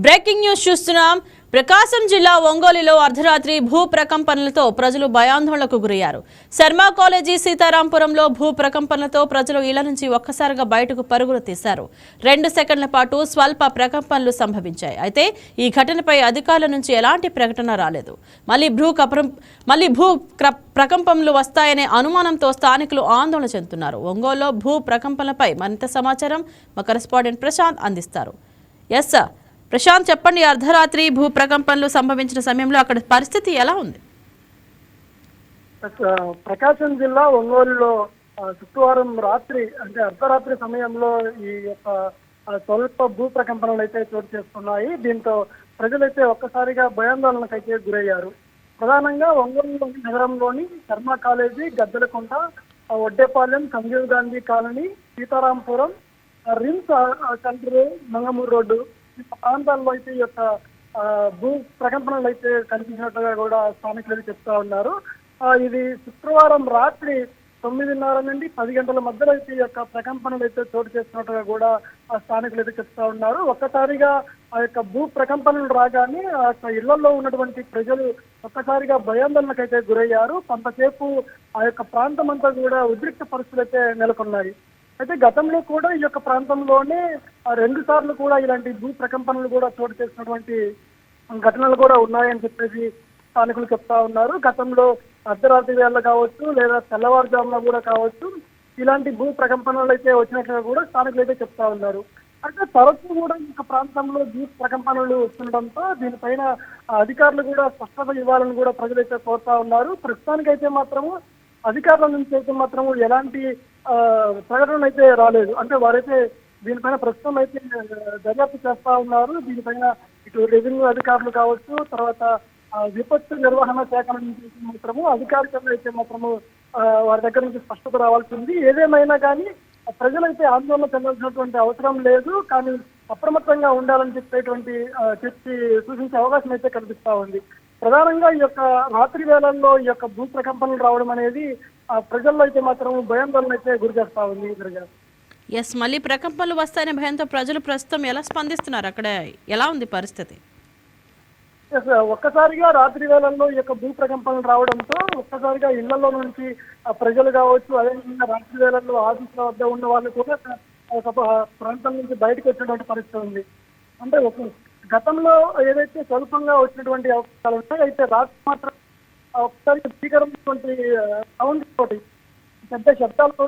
Breaking news చూస్తున్నాం. ప్రకాశం జిల్లా ఒంగోలులో అర్ధరాత్రి భూ ప్రకంపనలతో ప్రజలు భయాందోళనకు గురయ్యారు. శర్మ కాలేజీ సీతారాంపురంలో భూ ప్రకంపనలతో ప్రజలు ఇళ్ల నుంచి ఒక్కసారిగా బయటకు పరుగులు తీశారు. 2 సెకండ్ల పాటు స్వల్ప ప్రకంపనలు సంభవించాయి. అయితే ఈ ఘటనపై అధికారుల నుంచి ఎలాంటి ప్రకటన రాలేదు. మళ్లీ భూ ప్రకంపనలు వస్తాయనే అనుమానంతో స్థానికులు ఆందోళన చెందుతున్నారు. ఒంగోలులో భూ ప్రకంపనలపై మరింత సమాచారం మా కరెస్పాండెంట్ ప్రశాంత్ అందిస్తారు. ఎస్ సార్, ప్రశాంత్ చెప్పండి, అర్ధరాత్రి భూ ప్రకంపనలు సంభవించిన సమయంలో అక్కడ పరిస్థితి ఎలా ఉంది? ప్రకాశం జిల్లా ఒంగోలులో శుక్రవారం రాత్రి అంటే అర్ధరాత్రి సమయంలో ఈ యొక్క స్వల్ప భూ ప్రకంపనలు అయితే చోటు చేసుకున్నాయి. దీంతో ప్రజలైతే ఒక్కసారిగా భయాందోళనకైతే గురయ్యారు. ప్రధానంగా ఒంగోలు నగరంలోని Sharma college, Gaddelakunta, Oddepalem, Sanjeev Gandhi colony, Sitarampuram, RIMS centre, Mangamuru road ప్రాంతాల్లో అయితే ఈ యొక్క భూ ప్రకంపనలు అయితే కనిపించినట్టుగా కూడా స్థానికులు చెప్తా ఉన్నారు. ఇది శుక్రవారం రాత్రి 9:30 నుండి 10 గంటల మధ్యలో అయితే ఈ యొక్క ప్రకంపనలు అయితే చోటు చేస్తున్నట్టుగా కూడా స్థానికులు అయితే చెప్తా ఉన్నారు. ఒక్కసారిగా ఆ యొక్క భూ ప్రకంపనలు రాగానే ఆ యొక్క ఇళ్లలో ఉన్నటువంటి ప్రజలు ఒక్కసారిగా భయాందోళనకైతే గురయ్యారు. కొంతసేపు ఆ యొక్క ప్రాంతం అంతా కూడా ఉద్రిక్త పరిస్థితులు అయితే నెలకొన్నాయి. అయితే గతంలో కూడా ఈ యొక్క ప్రాంతంలోనే 2 సార్లు కూడా ఇలాంటి భూ ప్రకంపనలు కూడా చోటు చేసినటువంటి ఘటనలు కూడా ఉన్నాయని చెప్పేసి స్థానికులు చెప్తా ఉన్నారు. గతంలో అర్ధరాత్రి వేళ కావచ్చు లేదా తెల్లవారుజామున కూడా కావచ్చు ఇలాంటి భూ ప్రకంపనలు అయితే వచ్చినట్లుగా కూడా స్థానికులు అయితే చెప్తా ఉన్నారు. అంటే తరచూ కూడా ఈ యొక్క ప్రాంతంలో భూ ప్రకంపనలు వస్తుండడంతో దీనిపైన అధికారులు కూడా స్పష్టత ఇవ్వాలని కూడా ప్రజలైతే కోరుతా ఉన్నారు. ప్రస్తుతానికైతే మాత్రము అధికారుల నుంచి అయితే మాత్రం ఎలాంటి ప్రకటన అయితే రాలేదు. అంటే వారైతే దీనిపైన ప్రస్తుతం అయితే దర్యాప్తు చేస్తా ఉన్నారు. దీనిపైన ఇటు రెవెన్యూ అధికారులు కావచ్చు, తర్వాత విపత్తు నిర్వహణ శాఖ నుంచి మాత్రము అధికారికంగా అయితే మాత్రము వారి దగ్గర నుంచి స్పష్టత రావాల్సి ఉంది. ఏదేమైనా కానీ ప్రజలైతే ఆందోళన చెందాల్సినటువంటి అవసరం లేదు, కానీ అప్రమత్తంగా ఉండాలని చెప్పేటువంటి సూచించే అవకాశం అయితే కనిపిస్తా ఉంది. ప్రధానంగా ఈ యొక్క రాత్రి వేళల్లో ఈ యొక్క భూ ప్రకంపనలు రావడం అనేది ప్రజల్లో అయితే మాత్రం భయాందోళన అయితే గురి చేస్తా ఉంది. ఎస్, మళ్ళీ ప్రకంపనలు వస్తాయనే భయంతో ప్రజలు ప్రస్తుతం ఎలా స్పందిస్తున్నారు? అక్కడ ఎలా ఉంది పరిస్థితి? ఒక్కసారిగా రాత్రి వేళల్లో ఈ యొక్క భూ ప్రకంపనలు రావడంతో ఒక్కసారిగా ఇళ్లలో నుంచి ప్రజలు కావచ్చు, అదేవిధంగా రాత్రి వేళల్లో ఆఫీసుల వద్ద ఉన్న వాళ్ళు కూడా ఒక ప్రాంతం నుంచి బయటకు వచ్చినటువంటి పరిస్థితి ఉంది. అంటే గతంలో ఏదైతే స్వల్పంగా వచ్చినటువంటి అవకాశాలు ఉంటాయి, అయితే రాత్రి మాత్రం ఒకసారి భీకరమైనటువంటి సౌండ్ తోటి పెద్ద శబ్దాలతో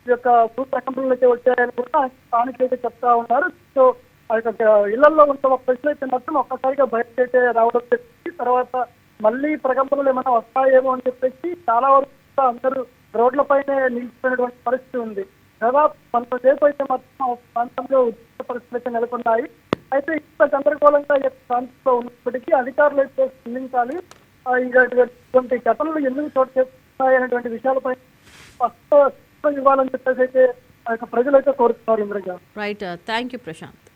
ఈ యొక్క భూ ప్రకంపనలు అయితే వచ్చాయని కూడా స్థానికులు అయితే చెప్తా ఉన్నారు. సో ఆ యొక్క ఇళ్లలో ఉన్న ప్రజలు అయితే మాత్రం ఒక్కసారిగా బయటకైతే రావడం చెప్పి తర్వాత మళ్ళీ ప్రకంపనలు ఏమైనా వస్తాయేమో అని చెప్పేసి చాలా వరకు అందరూ రోడ్లపైనే నిలిచిపోయినటువంటి పరిస్థితి ఉంది. దాదాపు కొంతసేపు అయితే మాత్రం ప్రాంతంలో ఉద్రిక్త పరిస్థితులు అయితే నెలకొన్నాయి. అయితే ఇంత గందరగోళంగా ప్రాంతంలో ఉన్నప్పటికీ అధికారులు అయితే స్పందించాలి, ఇటువంటి ఘటనలు ఎందుకు చోటు చేస్తున్నాయి అనేటువంటి విషయాలపై స్పష్టత ఇవ్వాలని చెప్పేసి అయితే ప్రజలైతే కోరుతున్నారు. Right, thank you Prashanth.